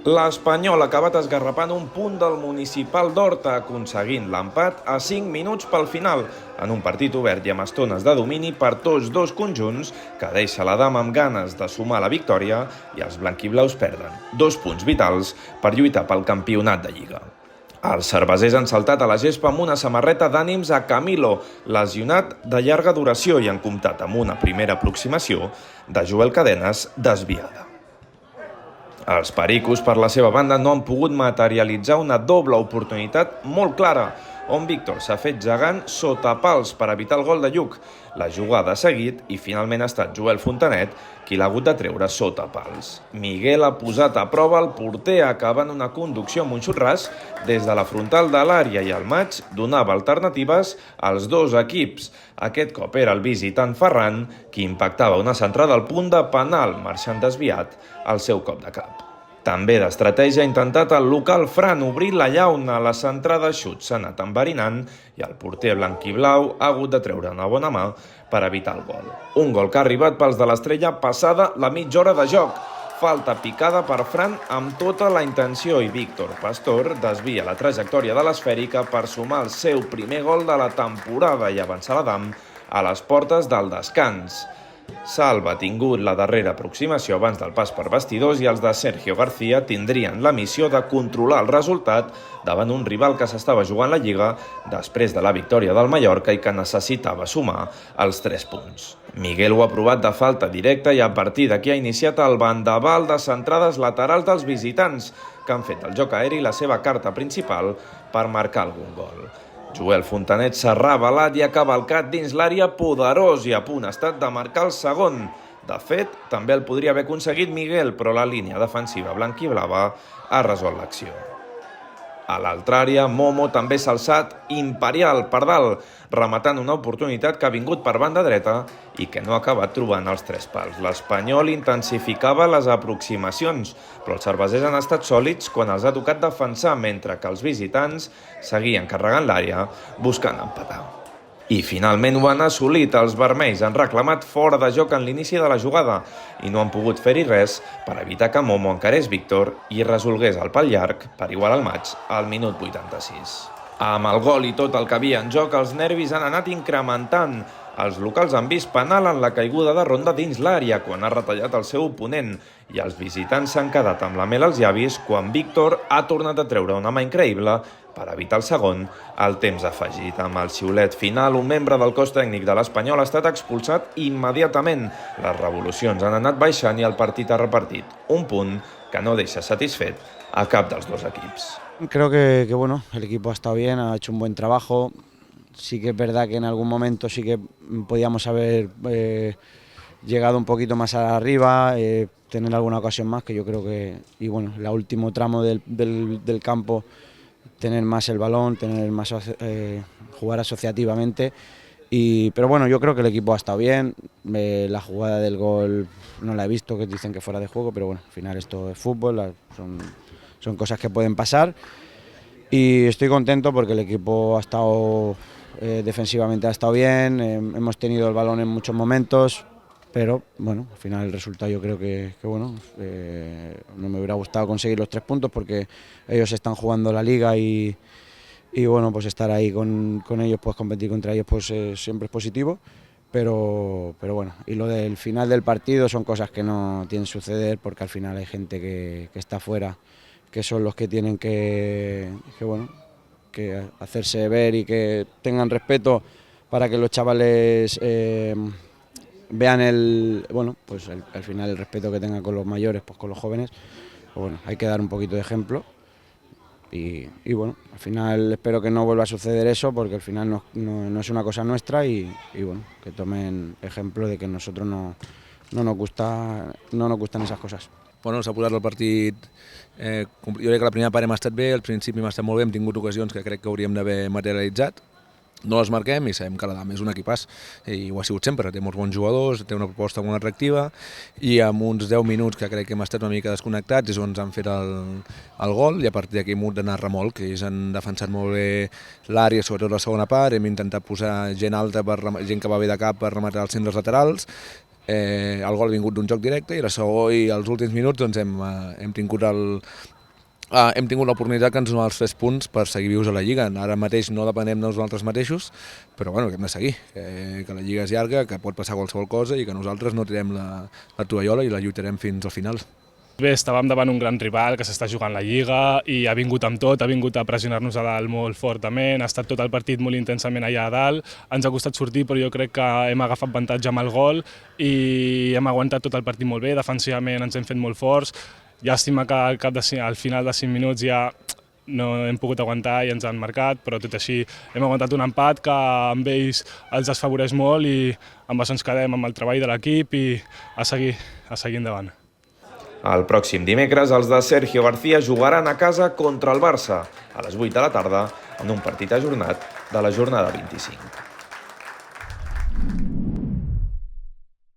L'Espanyol ha acabat esgarrapant un punt del Municipal d'Horta, aconseguint l'empat a 5 minuts pel final, en un partit obert i amb estones de domini per tots dos conjunts, que deixa la dama amb ganes de sumar la victòria i els blanquiblaus perden 2 punts vitals per lluitar pel campionat de Lliga. Els cervesers han saltat a la gespa amb una samarreta d'ànims a Camilo, lesionat de llarga duració, i han comptat amb una primera aproximació de Joel Cadenes desviada. Els pericos, per la seva banda, no han pogut materialitzar una doble oportunitat molt clara, on Víctor s'ha fet gegant sota pals per evitar el gol de Lluc. La jugada ha seguit i finalment ha estat Joel Fontanet qui l'ha hagut de treure sota pals. Miguel ha posat a prova el porter, acabant una conducció amb un xut ras des de la frontal de l'àrea, i el maig donava alternatives als dos equips. Aquest cop era el visitant Ferran qui impactava una centrada al punt de penal, marxant desviat al seu cop de cap. També d'estratègia ha intentat el local Fran obrir la llauna. La centrada xut s'ha anat enverinant i el porter blanquiblau ha hagut de treure una bona mà per evitar el gol. Un gol que ha arribat pels de l'Estrella passada la mitja hora de joc. Falta picada per Fran amb tota la intenció, i Víctor Pastor desvia la trajectòria de l'esfèrica per sumar el seu primer gol de la temporada i avançar l'Adam a les portes del descans. Salva ha tingut la darrera aproximació abans del pas per vestidors, i els de Sergio García tindrien la missió de controlar el resultat davant un rival que s'estava jugant la Lliga després de la victòria del Mallorca i que necessitava sumar els 3 punts. Miguel ho ha provat de falta directa i a partir d'aquí ha iniciat el vendaval de centrades laterals dels visitants, que han fet el joc aeri la seva carta principal per marcar algun gol. Joel Fontanet s'ha revelat i ha cavalcat dins l'àrea poderós i a punt ha estat de marcar el segon. De fet, també el podria haver aconseguit Miguel, però la línia defensiva blanquiblava ha resolt l'acció. A l'altra àrea, Momo també s'ha alçat imperial per dalt, rematant una oportunitat que ha vingut per banda dreta i que no ha acabat trobant els 3 pals. L'Espanyol intensificava les aproximacions, però els cervesers han estat sòlids quan els ha tocat defensar, mentre que els visitants seguien carregant l'àrea buscant empatar. I finalment ho han assolit. Els vermells han reclamat fora de joc en l'inici de la jugada i no han pogut fer-hi res per evitar que Momo encarés Víctor i resolgués el pal llarg per igualar el maig al minut 86. Amb el gol i tot el que havia en joc, els nervis han anat incrementant. Els locals han vist penal en la caiguda de Ronda dins l'àrea quan ha retallat el seu oponent, i els visitants s'han quedat amb la mel als llavis quan Víctor ha tornat a treure una mà increïble per evitar el segon al temps afegit. Amb el xiulet final, un membre del cos tècnic de l'Espanyol ha estat expulsat immediatament. Les revolucions han anat baixant i el partit ha repartit un punt que no deixa satisfet a cap dels dos equips. Creo que bueno, el equipo ha estado bien, ha hecho un buen trabajo. Sí que es verdad que en algún momento sí que podíamos haber llegado un poquito más arriba, tener alguna ocasión más, que yo creo que, y bueno, el último tramo del campo, tener más el balón, tener más jugar asociativamente. Pero bueno, yo creo que el equipo ha estado bien. La jugada del gol no la he visto, que dicen que fuera de juego, pero bueno, al final esto es fútbol, son cosas que pueden pasar. Y estoy contento porque el equipo ha estado defensivamente ha estado bien, hemos tenido el balón en muchos momentos, pero bueno, al final el resultado yo creo que bueno, no me hubiera gustado conseguir los 3 puntos porque ellos están jugando la liga y bueno, pues estar ahí con ellos, pues competir contra ellos, pues siempre es positivo. Pero bueno, y lo del final del partido son cosas que no tienen que suceder porque al final hay gente que está fuera, que son los que tienen que hacerse ver y que tengan respeto para que los chavales vean pues al final el respeto que tengan con los mayores, pues con los jóvenes. Pues bueno, hay que dar un poquito de ejemplo y bueno, al final espero que no vuelva a suceder eso porque al final no es una cosa nuestra y bueno, que tomen ejemplo de que a nosotros no nos gustan esas cosas. Bueno, s'ha posat el partit, jo crec que la primera part hem estat bé, al principi hem estat molt bé, hem tingut ocasions que crec que hauríem d'haver materialitzat, no les marquem i sabem que l'Adam és un equipàs i ho ha sigut sempre, té molts bons jugadors, té una proposta molt atractiva i amb uns 10 minuts que crec que hem estat una mica desconnectats és on ens han fet el gol i a partir d'aquí hem hagut d'anar a remolc, que ells han defensat molt bé l'àrea, sobretot la segona part, hem intentat posar gent alta, gent que va bé de cap per rematar els centres laterals. el gol ha vingut d'un joc directe i als últims minuts doncs, hem tingut l'oportunitat que ens donen els 3 punts per seguir vius a la Lliga. Ara mateix no depenem de nosaltres mateixos, però bueno, que hem de seguir, que la Lliga és llarga, que pot passar qualsevol cosa i que nosaltres no tirem la tovallola i la lluitarem fins al final. Bé, estàvem davant un gran rival que s'està jugant la Lliga i ha vingut amb tot, ha vingut a pressionar-nos a dalt molt fortament, ha estat tot el partit molt intensament allà a dalt, ens ha costat sortir però jo crec que hem agafat avantatge amb el gol i hem aguantat tot el partit molt bé, defensivament ens hem fet molt forts, llàstima que al final de 5 minuts ja no hem pogut aguantar i ens han marcat, però tot així hem aguantat un empat que amb ells els desfavoreix molt i amb això ens quedem amb el treball de l'equip i a seguir endavant. El pròxim dimecres, els de Sergio García jugaran a casa contra el Barça a les 8 de la tarda en un partit ajornat de la jornada 25.